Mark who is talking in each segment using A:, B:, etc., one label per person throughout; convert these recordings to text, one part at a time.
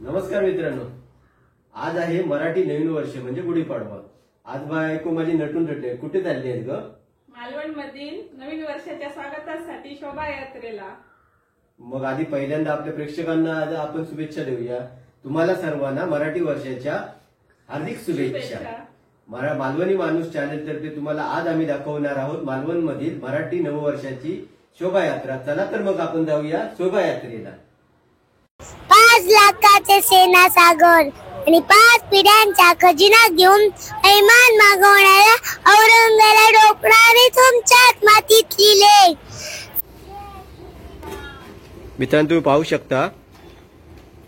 A: नमस्कार मित्रांनो, आज आहे मराठी नवीन वर्ष म्हणजे गुढीपाडवा। आज बायको माझी नटून रटले कुठे चालली आहेत ग?
B: मालवण मधील नवीन वर्षाच्या स्वागतासाठी शोभायात्रेला।
A: मग आधी पहिल्यांदा आपल्या प्रेक्षकांना आज आपण शुभेच्छा देऊया। तुम्हाला सर्वांना मराठी वर्षाच्या हार्दिक शुभेच्छा। मालवणी माणूस चॅनल तर्फे तुम्हाला आज आम्ही दाखवणार आहोत मालवण मधील मराठी नववर्षाची शोभायात्रा। चला तर मग आपण जाऊया शोभायात्रेला।
C: 5 लाखाचे सेना सागर आणि 5 पिढ्यांचा खजिना घेऊन ऐमान मागवणाऱ्या औरंगाला डोकणारे तुमच्यात मातीतली लेक।
A: मित्रांनो, तुम्ही पाहू शकता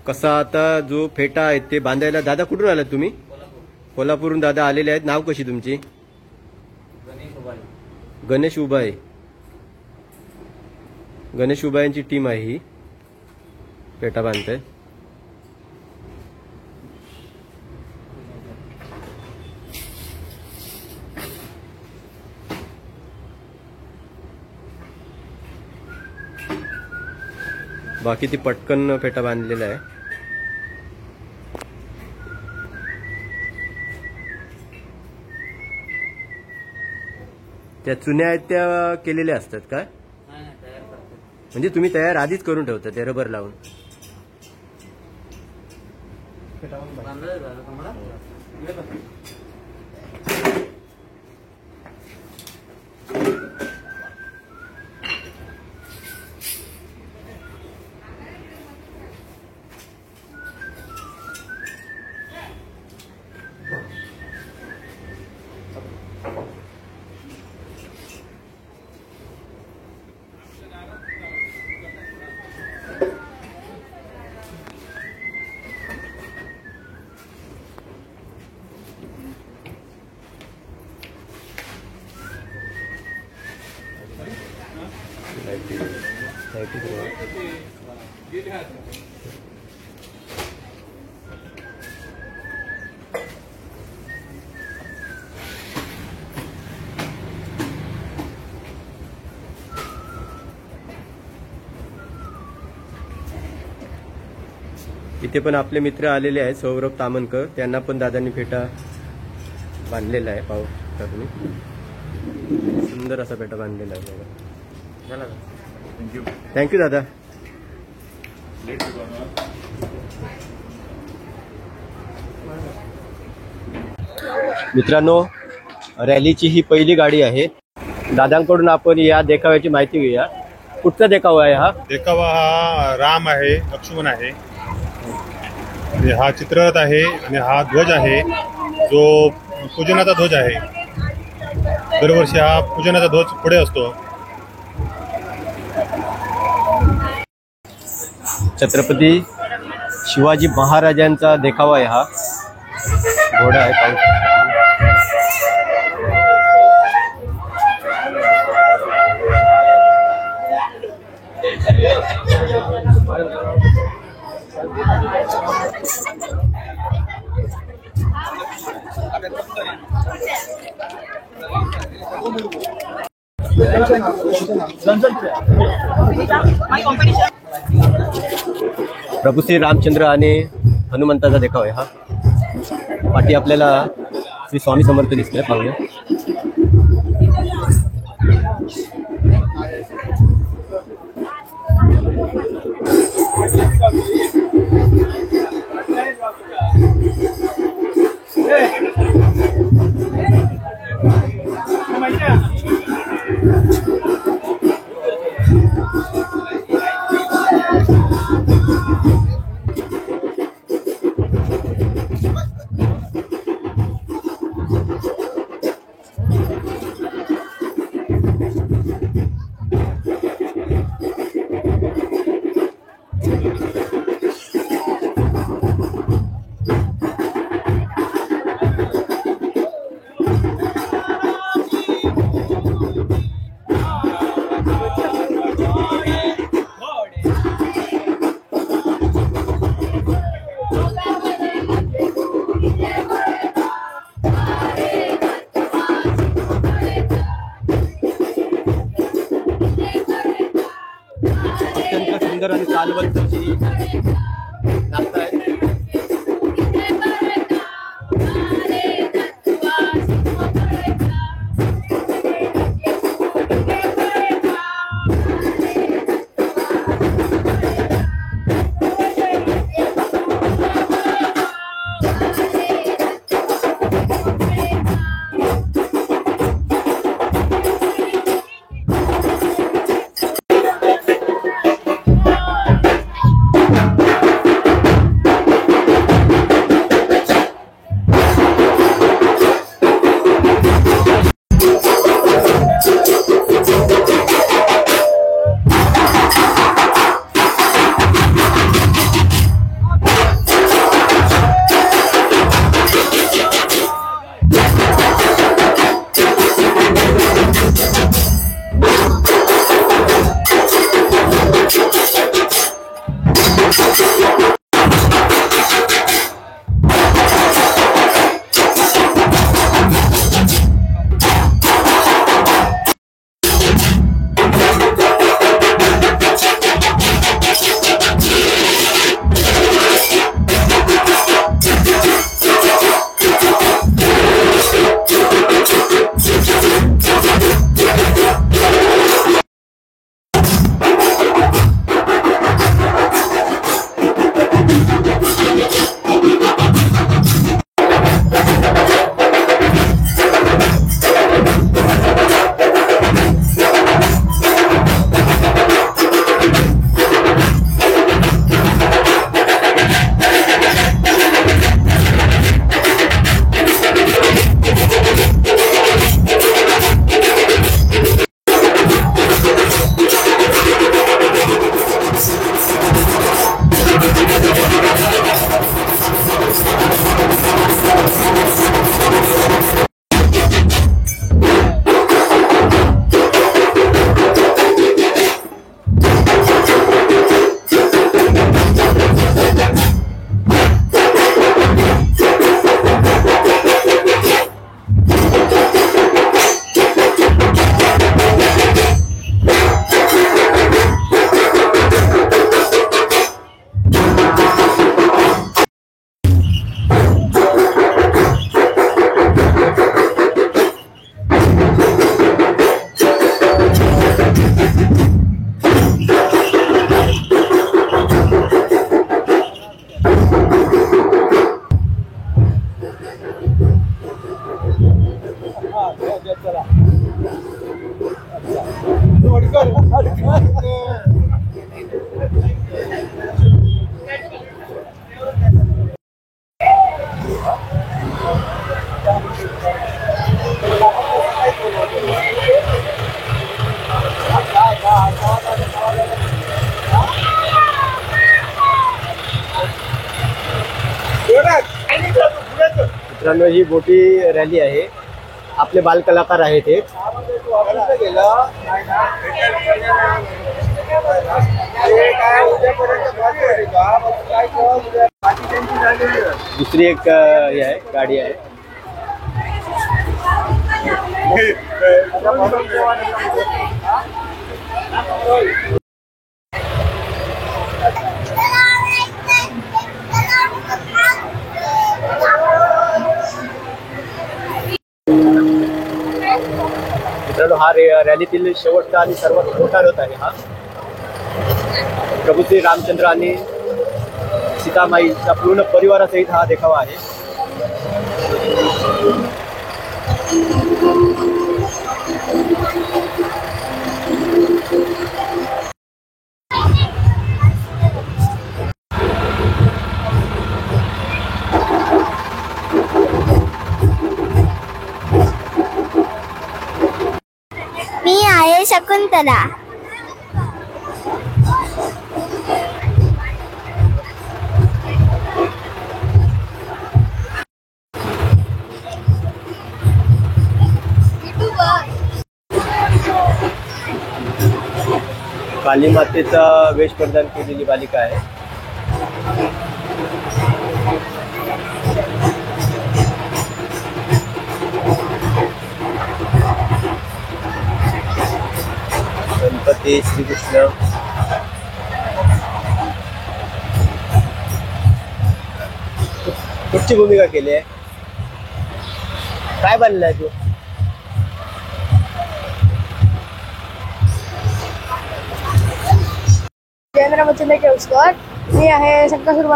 A: कसा आता जो फेटा आहे ते बांधायला। दादा कुठून आलात तुम्ही? कोल्हापूरहून दादा आलेले आहेत। नाव कशी तुमची? गणेश उबाई। गणेश उबाईंची टीम आहे ही, पेटा बांधते। बाकी ती पटकन फेटा बांधलेला आहे। त्या चुन्या आहेत त्या केलेल्या असतात काय? म्हणजे तुम्ही तयार आधीच करून ठेवता ते रबर लावून? इथे पण आपले मित्र आलेले आहेत, सौरभ तामनकर। त्यांना पण दादांनी फेटा बांधलेला आहे। पाहू शकता तुम्ही, सुंदर असा फेटा बांधलेला आहे बघा। थँक्यू दादा। मित्रांनो, रॅलीची ही पहिली गाडी आहे। दादांकडून आपण या देखाव्याची माहिती घेऊया। कुठचा देखावा आहे हा?
D: देखावा हा राम आहे, लक्ष्मण आहे, हा चित्ररथ आहे आणि हा ध्वज आहे जो पूजनाचा ध्वज आहे। दरवर्षी हा पूजनाचा ध्वज पुढे असतो।
A: छत्रपती शिवाजी महाराजांचा देखावा आहे हा। घोडा आहे, पाहू शकता। प्रभू श्री रामचंद्र आणि हनुमंताचा देखावा आहे हा। पाठी आपल्याला श्री स्वामी समर्थ दिसतोय, पाहूया। अत्यंत सुंदर आणि चालवंत अशी नाचत आहेत। मित्रांनो, ही मोठी रॅली आहे. आपले बालकलाकार आहेत हे. दुसरी एक हे आहे, गाडी आहे. मित्रांनो, हा रॅलीतील शेवटचा आणि सर्वात मोठा रथ आहे. हा प्रभू श्री रामचंद्र आणि सीतामाईचा पूर्ण परिवारासहित हा देखावा आहे.
C: मी आहे शकुंतला.
A: काली मातेचा वेश प्रदान केलेली बालिका आहे. गणपती, श्रीकृष्ण, कुठची भूमिका केली आहे? काय बनलाय तू?
C: जयेंद्र मच्छिंद्र केळकर. मी आहे शंकासूर.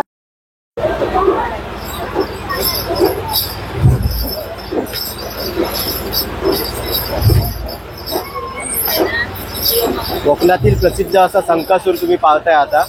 A: कोकणातील प्रसिद्ध असा संकासूर तुम्ही पाहताय आता.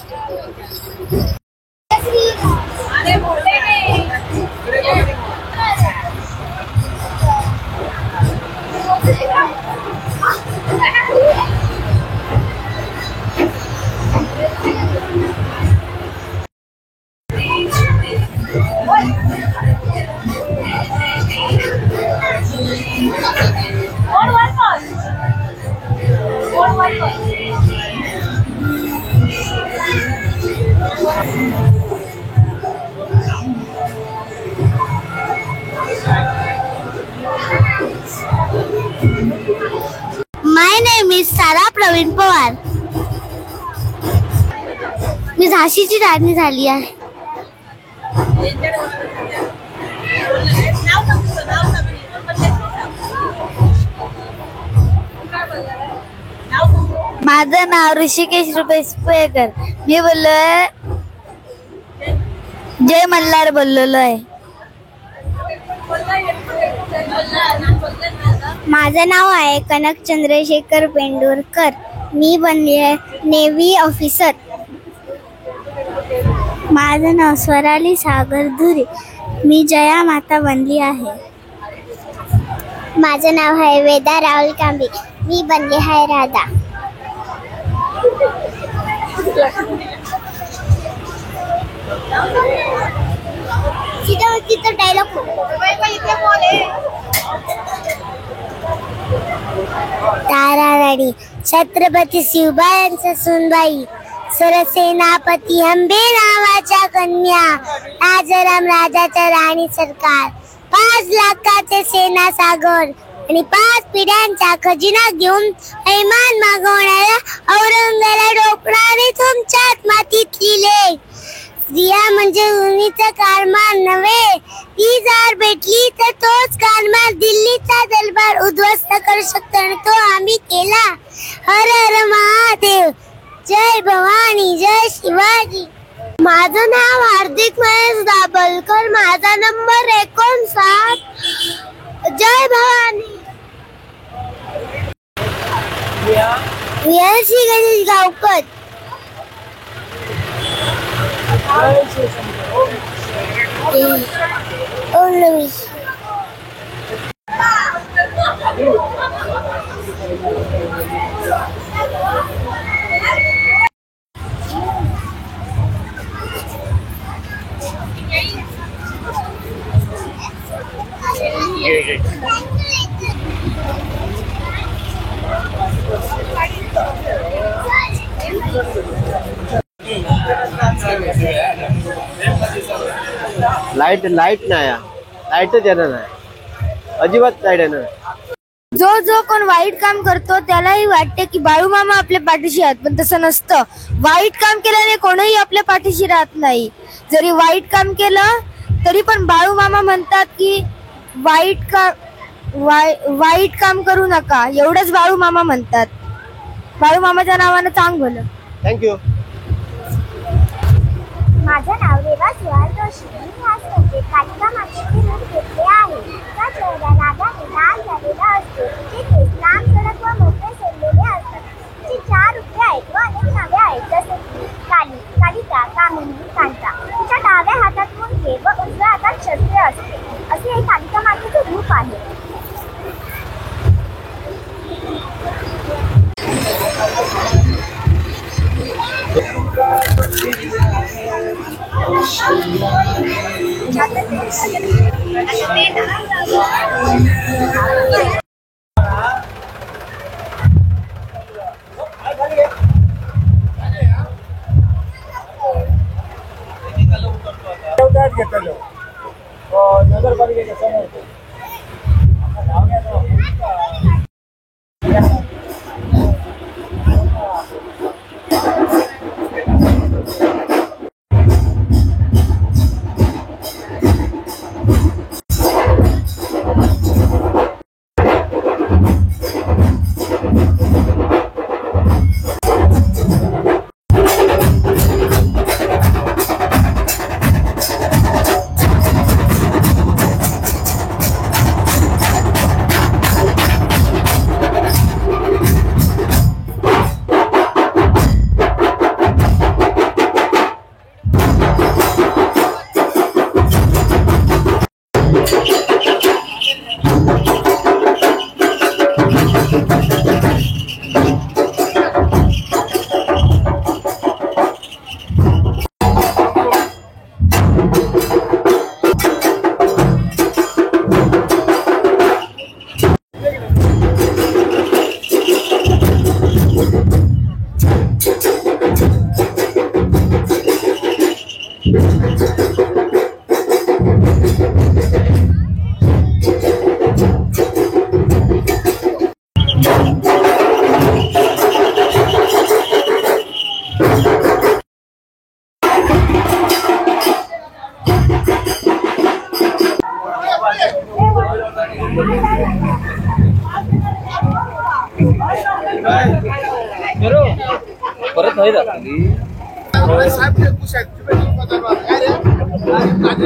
E: माय नेम इज सारा प्रवीण पवार. मी झाशीची राणी झाली आहे. माझं नाव ऋषिकेश रुपेश पुयेकर. मी बोललोय जय मल्हार बोललेलो आहे. माझं नाव आहे कनक चंद्रशेखर पेंडुरकर. मी बनली आहे नेव्ही ऑफिसर. माझं नाव स्वराली सागर धुरे. मी जया माता बनली आहे. माझं नाव आहे वेदा राहुल कांबे. मी बनली आहे राधा. तिथं डायलॉग ताराराणी छत्रपती शिवबायांचा सुनबाई सरसेनापती हंबे नावाच्या कन्या राजाराम राजाच्या राणी सरकार 5 लाखाचे सेना सागर आणि 5 पिढ्यांचा खजिना घेऊन ऐमान मागवणाऱ्या औरंगाला डोकणारे तुमच्यात मातीत लिहिले. स्त्रिया म्हणजे उन्हीचा कारभार नव्हे. ती जर भेटली तर तोच कारभार दिल्लीचा दरबार उद्ध्वस्त करू शकतो आणि तो आम्ही केला. हर हर महादेव. जय भवानी. जय शिवाजी. माझं नाव हार्दिक महेश दाभोलकर. माझा नंबर 59. जय भवानी. श्री गणेश गावकर.
A: लाईट नाही, लाईटच येणार नाही, अजिबात लाईट येणार.
E: जो कोण वाईट काम करतो त्यालाही वाटते की बाळूमामा आपल्या पाठीशी आहेत, पण तसं नसतं. वाईट काम केल्याने कोणीही आपल्या पाठीशी राहत नाही. जरी वाईट काम केलं तरी पण बाळूमामा म्हणतात की वाईट काम करू नका, एवढंच बाळूमामा म्हणतात. बाळूमामाच्या नावानं चांग भलं.
A: थँक्यू.
E: माझं नाव रेवा सुहास जोशी. मी आज म्हणजे कालिका मातेचे रूप घेतले आहे. त्या चेहऱ्या रागाने लाल झालेला असतो. तिचे केस लांब कडक व मोठे सोडलेले असतात. तिची 4 रूपे आहेत व अनेक नावे आहेत, जसे की काली, कालिका, कामिनी, कांता. तिच्या डाव्या हातात मुंडके व उजव्या हातात शस्त्र असते. असे हे कालिका मातेचे रूप आहे.
F: नगरपालिकेच्या समोर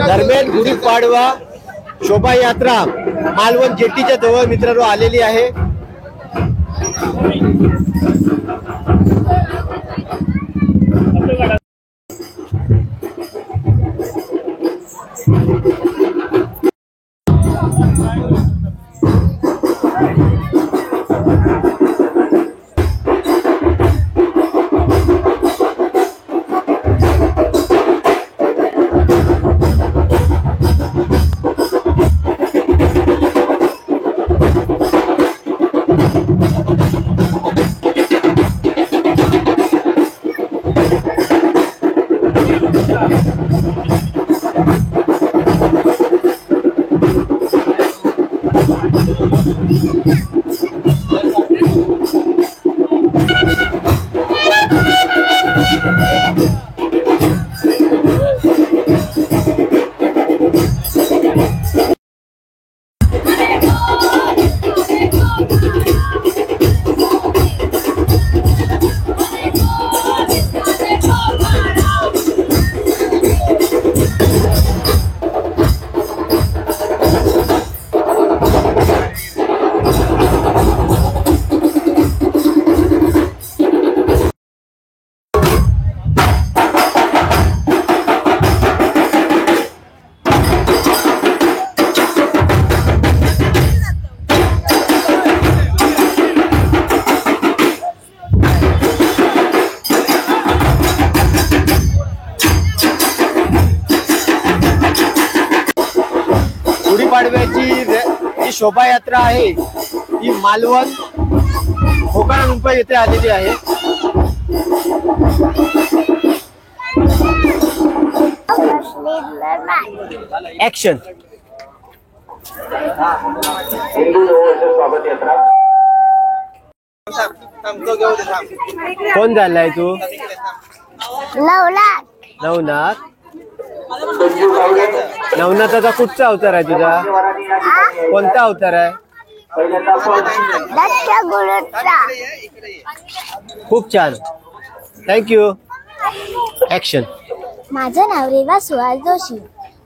A: दरम्यान गुढीपाडवा शोभायात्रा मालवण जेटीच्या जवळ मित्रांनो आलेली आहे. गुढीपाडव्याची जी शोभायात्रा आहे ती मालवण कोकण मुंबई येथे आलेली आहे. ऍक्शन. कोण झालाय तू? नवनाथ. नवनाथाचा कुठचा अवतार आहे तुझा? कोणता अवतार आहे? खूप छान. थँक्यू. ऍक्शन.
E: माझं नाव रेवा सुहास जोशी.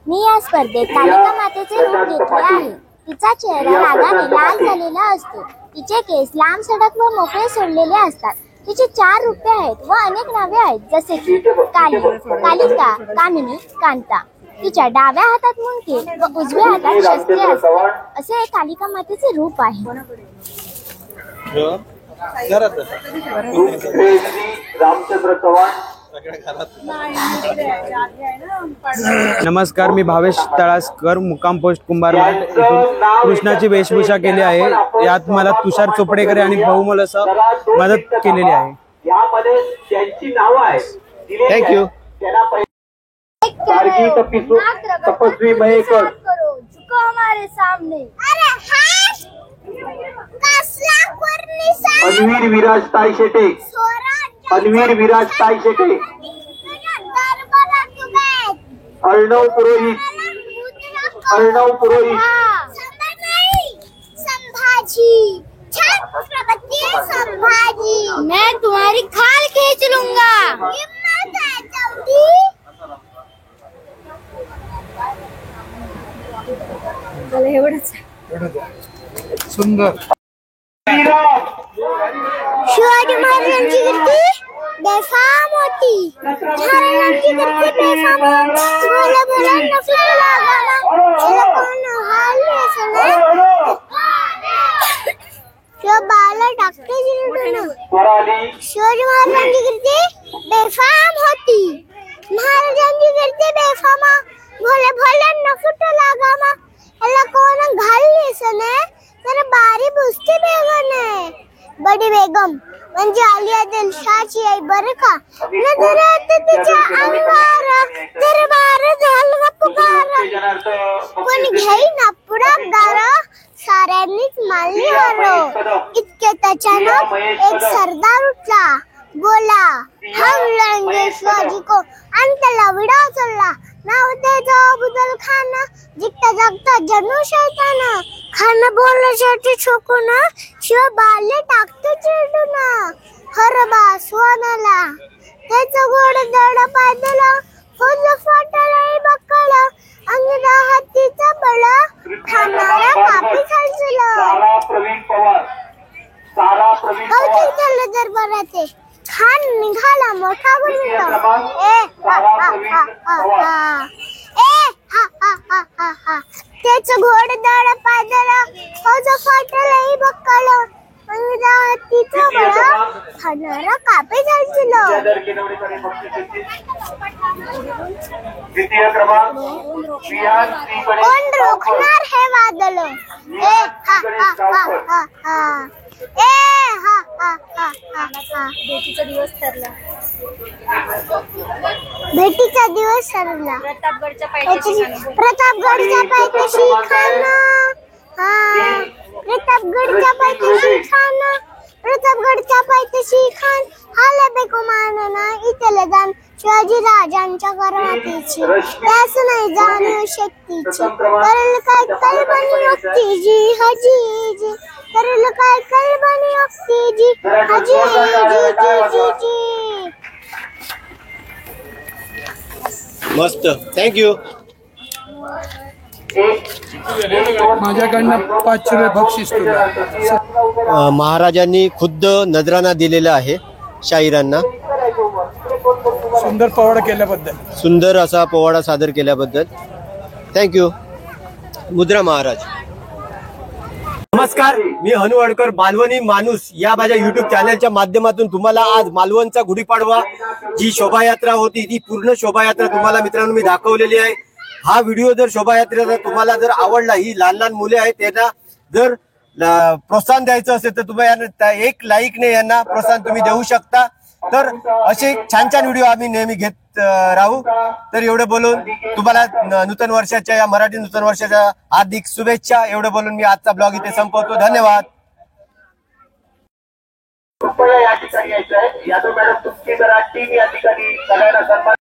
E: मी या स्पर्धेत कालिका मातेचे रूप घेतले आहे. तिचा चेहरा रागाने लाल झालेला असतो. तिचे केस लांब सडक व मोकळे सोडलेले असतात. तिचे 4 रूपे आहेत व अनेक नावे आहेत, जसे की काली, कालिका, कामिनी, कांता. तिच्या डाव्या हातात मुंडके व उजव्या हातात शस्त्रे असतात. असे कालिका मातेचे रूप आहे.
F: नमस्कार, मी भावेश तळासकर, मुक्काम पोस्ट कुंभारवाड इथून कृष्णाची वेशभूषा केली आहे. यात मला तुषार चोपडेकर आणि बहुमोल असं मदत केलेली आहे.
A: थँक्यू.
C: तपस्वी महेकर झुको हमारे सामने.
G: अनवीर विराज ताईशेटे. अनवीर विराज ताईशेटे. अर्णव पुरोहित. अर्णव पुरोहित.
E: संभाजी, छत्रपति संभाजी. मैं तुम्हारी खाल खींच लूंगा. हिम्मत है चौधरी.
F: सुंदर.
E: शिवाजी महाराजांची कीर्ती बेफाम होती. महाराजांची कीर्ती बेफाम होती. बोला बोला नफरत लगाना चिलकोन हाल सने जो बाला टाकते जिरडून. शिवाजी महाराजांची कीर्ती बेफाम होती. महाराजांची कीर्ती बेफाम. भोले भोले नफरत लगामा याला कोण घालली सने तर बारी बुसती बेगम. बडी बेगम म्हणजे आलिया दिलशाची आई बरं का. नजरेत तिच्या अंगार दरबार झाला पुकार. कोण घेईना पुढाकार साऱ्यांनीच मानली हार. इतके त्याच्यानं एक सरदार उठला. बोला हम लढेंगे शिवाजी को आणि त्याला विडा उचलला. नाव त्याचं अफजल खान, जिंकता जागता जणू शैतान, खान बोलण्यासाठी चुकून, शिव बाले टाकतो चिडून, हरबा सोनाला त्याचं घोड दड पायदला, फौज फाटाला बक्कळ, अंगीरा हत्तीचा बळ, खाणारा कापी खालचला.
G: सारा प्रवीण पवार. सारा प्रवीण
E: कौतुक
G: पवार.
E: झालं दरबाराचे, खान निघाला मोठा बुलबुल. त्याचं घोड दड पायदला, फौज फाटलंही बक्कळ, अंगीरा हत्तीचा बळ, खाणारा कापी खालचला.
G: द्वितीय क्रमांक विहान श्री गणेश
E: कोण रोखणार हे वादळ? ए हा हा हा हा हा. ए हा हा हा हा हा. भेटीचा दिवस ठरला. प्रतापगडच्या पायथ्याशी खान. हा, प्रतापगडच्या पायथ्याशी खान. आले बेकुमाना इथले दान, शिवाजी राजांच्या करमातीची, त्यास नाही जाणीव शक्तीची. करेल काय कल्पनी युक्तीजी, हजीजी. करेल काय कल्पनी युक्तीजी, हजीजी.
A: मस्त, थँक्यू.
H: माझ्याकडनं 5 रुपये बक्षीस तुला.
A: महाराजांनी खुद्द नजराना दिलेला आहे शाहिरांना.
H: सुंदर पोवाडा केल्याबद्दल.
A: सुंदर असा पोवाडा सादर केल्याबद्दल थँक्यू. मुद्रा महाराज. नमस्कार, मी हनुवाडकर. मालवणी माणूस या माझ्या युट्यूब चॅनलच्या माध्यमातून तुम्हाला आज मालवणचा गुढीपाडवा जी शोभायात्रा होती ती पूर्ण शोभायात्रा तुम्हाला मित्रांनो मी दाखवलेली आहे. हा व्हिडिओ जर शोभायात्रेचा तुम्हाला जर आवडला, ही लहान लहान मुले आहेत त्यांना जर प्रोत्साहन द्यायचं असेल तर तुम्ही एक लाईकने यांना प्रोत्साहन तुम्ही देऊ शकता. तर असे छान छान व्हिडिओ आम्ही नेहमी घेत राहू. तर एवढं बोलून तुम्हाला नूतन वर्षाच्या, या मराठी नूतन वर्षाच्या हार्दिक शुभेच्छा. एवढं बोलून मी आजचा ब्लॉग इथे संपवतो. धन्यवाद.
G: या ठिकाणी यायचं आहे. यादव मॅडम तुमची जरा टीम या ठिकाणी सगळ्यांना सन्मान